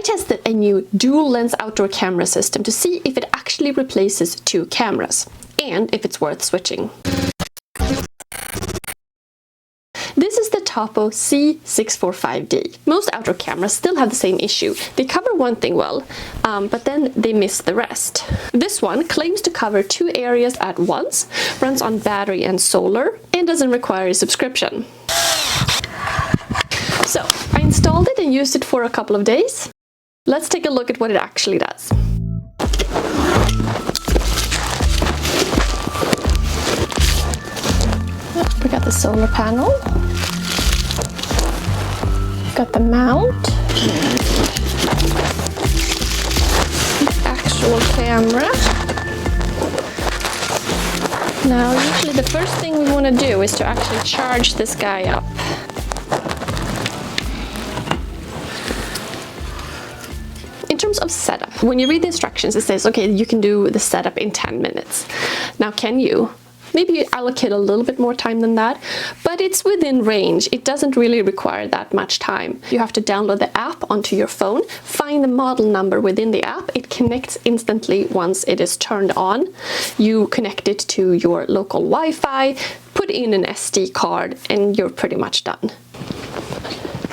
tested a new dual lens outdoor camera system to see if it actually replaces 2 cameras and if it's worth switching. This is the Tapo C645D. Most outdoor cameras still have the same issue. They cover one thing well, but then they miss the rest. This one claims to cover 2 areas at once, runs on battery and solar, and doesn't require a subscription. So, I installed it and used it for a couple of days. Let's take a look at what it actually does. We got the solar panel. Got the mount. The actual camera. Now, usually the first thing we want to do is to actually charge this guy up. In terms of setup, when you read the instructions, it says, okay, you can do the setup in 10 minutes. Now, can you? Maybe allocate a little bit more time than that, but it's within range. It doesn't really require that much time. You have to download the app onto your phone, find the model number within the app. It connects instantly once it is turned on. You connect it to your local Wi-Fi, put in an SD card, and you're pretty much done.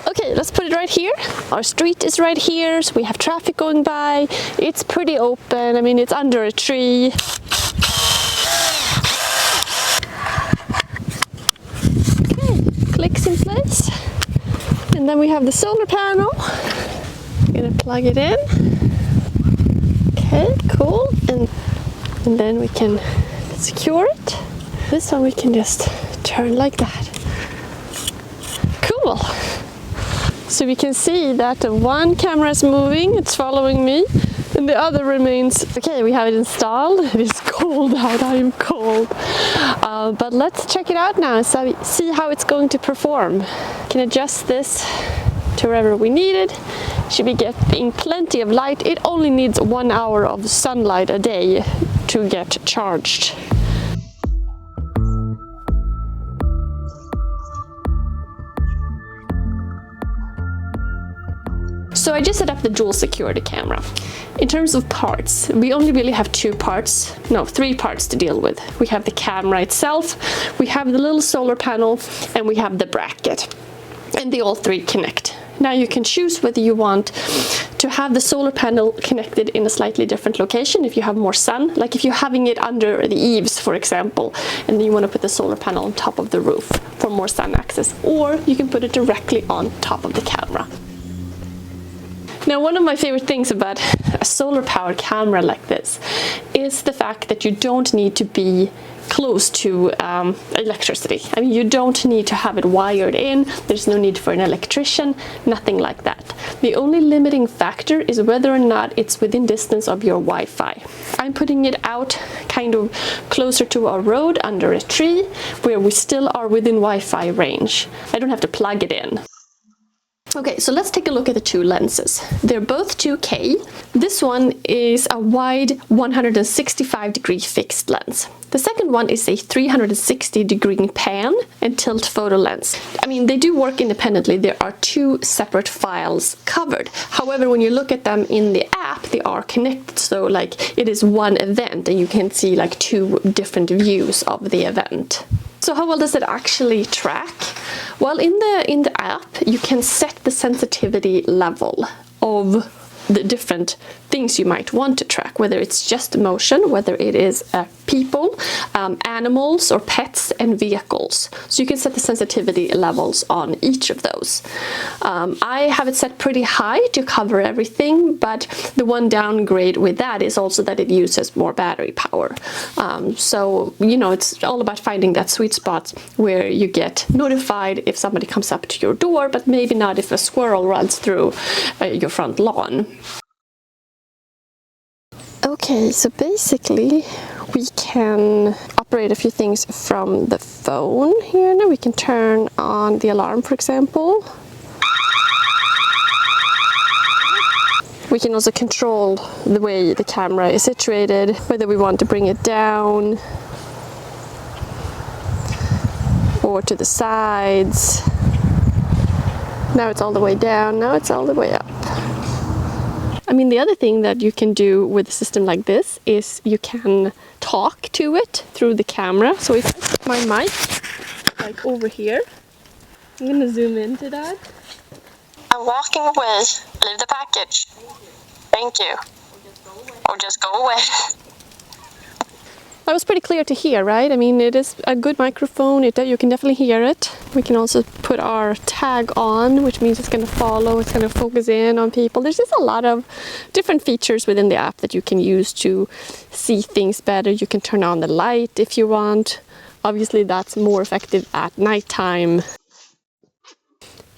Okay, let's put it right here. Our street is right here, so we have traffic going by. It's pretty open. I mean, it's under a tree. Clicks in place, and then we have the solar panel. I'm gonna plug it in. Okay, cool, and then we can secure it. This one we can just turn like that. Cool. So we can see that one camera is moving, it's following me, and the other remains. Okay, we have it installed. It is cold out, I am cold. But let's check it out now and see how it's going to perform. We can adjust this to wherever we need it. Should be getting plenty of light. It only needs 1 hour of sunlight a day to get charged. So I just set up the dual security camera. In terms of parts, we only really have 3 parts to deal with. We have the camera itself, we have the little solar panel, and we have the bracket. And they all 3 connect. Now you can choose whether you want to have the solar panel connected in a slightly different location if you have more sun, like if you're having it under the eaves, for example, and then you want to put the solar panel on top of the roof for more sun access, or you can put it directly on top of the camera. Now, one of my favorite things about a solar-powered camera like this is the fact that you don't need to be close to electricity. I mean, you don't need to have it wired in. There's no need for an electrician, nothing like that. The only limiting factor is whether or not it's within distance of your Wi-Fi. I'm putting it out kind of closer to a road under a tree where we still are within Wi-Fi range. I don't have to plug it in. Okay, so let's take a look at the 2 lenses. They're both 2K. This one is a wide 165-degree fixed lens. The second one is a 360-degree pan and tilt photo lens. I mean, they do work independently. There are 2 separate files covered. However, when you look at them in the app, they are connected. So like it is one event and you can see like 2 different views of the event. So how well does it actually track? Well, in the app, you can set the sensitivity level of the different things you might want to track, whether it's just motion, whether it is people, animals or pets and vehicles. So you can set the sensitivity levels on each of those. I have it set pretty high to cover everything, but the one downgrade with that is also that it uses more battery power. So, you know, it's all about finding that sweet spot where you get notified if somebody comes up to your door, but maybe not if a squirrel runs through your front lawn. Okay, so basically we can operate a few things from the phone here. Now we can turn on the alarm, for example. We can also control the way the camera is situated, whether we want to bring it down or to the sides. Now it's all the way down, now it's all the way up. I mean, the other thing that you can do with a system like this is you can talk to it through the camera. So if I put my mic like over here, I'm gonna zoom into that. I'm walking away. Leave the package. Thank you. Or just go away. That was pretty clear to hear, right? I mean, it is a good microphone. You can definitely hear it. We can also put our tag on, which means it's going to follow, it's going to focus in on people. There's just a lot of different features within the app that you can use to see things better. You can turn on the light if you want. Obviously, that's more effective at nighttime.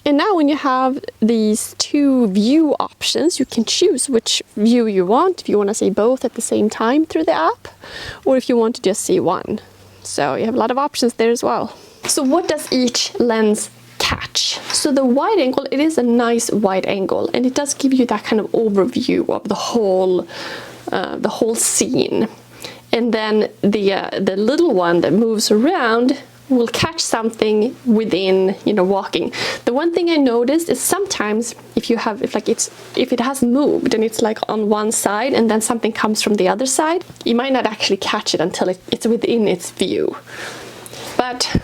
And now when you have these two view options, you can choose which view you want, if you want to see both at the same time through the app, or if you want to just see one. So you have a lot of options there as well. So what does each lens catch? So the wide angle, it is a nice wide angle, and it does give you that kind of overview of the whole scene. And then the little one that moves around will catch something within, walking. The one thing I noticed is sometimes if it has moved and it's like on one side and then something comes from the other side, you might not actually catch it until it's within its view. But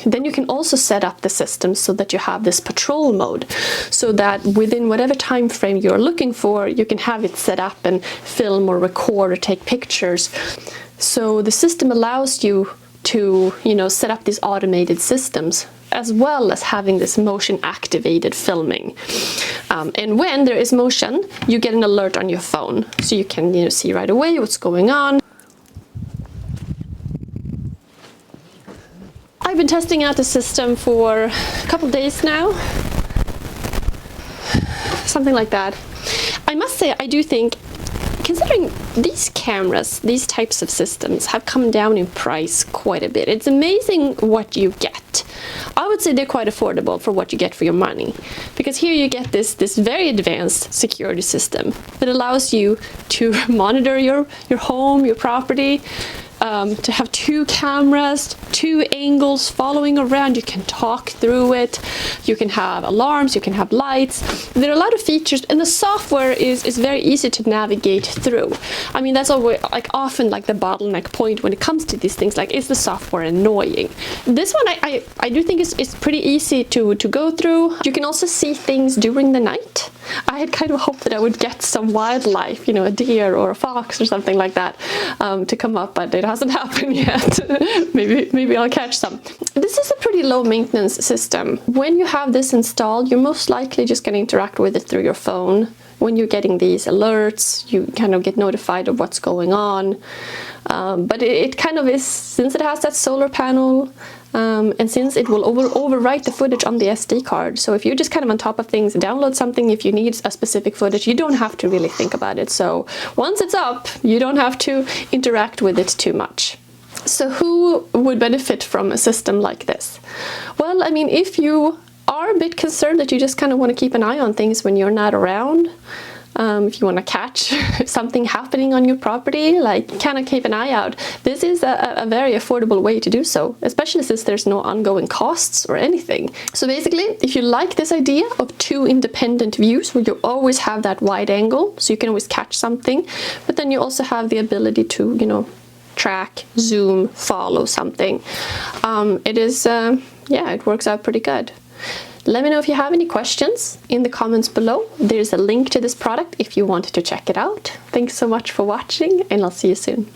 then you can also set up the system so that you have this patrol mode, so that within whatever time frame you're looking for, you can have it set up and film or record or take pictures. So the system allows you to set up these automated systems, as well as having this motion activated filming. And when there is motion, you get an alert on your phone, so you can see right away what's going on. I've been testing out the system for a couple of days now, something like that. I must say, I do think, considering these cameras, these types of systems have come down in price quite a bit. It's amazing what you get. I would say they're quite affordable for what you get for your money, because here you get this very advanced security system that allows you to monitor your home, your property, to have two cameras, two angles following around. You can talk through it, you can have alarms, you can have lights. There are a lot of features, and the software is very easy to navigate through. I mean, that's always often the bottleneck point when it comes to these things, is the software annoying? This one I do think is pretty easy to go through. You can also see things during the night. I had kind of hoped that I would get some wildlife, a deer or a fox or something like that, to come up, but it hasn't happened yet. maybe I'll catch some. This is a pretty low maintenance system. When you have this installed, you're most likely just going to interact with it through your phone. When you're getting these alerts, you kind of get notified of what's going on. But it kind of is, since it has that solar panel, and since it will overwrite the footage on the SD card, so if you're just kind of on top of things, download something, if you need a specific footage, you don't have to really think about it. So once it's up, you don't have to interact with it too much. So who would benefit from a system like this? Well, I mean, if you are a bit concerned that you just kind of want to keep an eye on things when you're not around, if you want to catch something happening on your property, kind of keep an eye out. This is a very affordable way to do so, especially since there's no ongoing costs or anything. So basically, if you like this idea of two independent views where you always have that wide angle, so you can always catch something, but then you also have the ability to, track, zoom, follow something, it works out pretty good. Let me know if you have any questions in the comments below. There's a link to this product if you wanted to check it out. Thanks so much for watching, and I'll see you soon.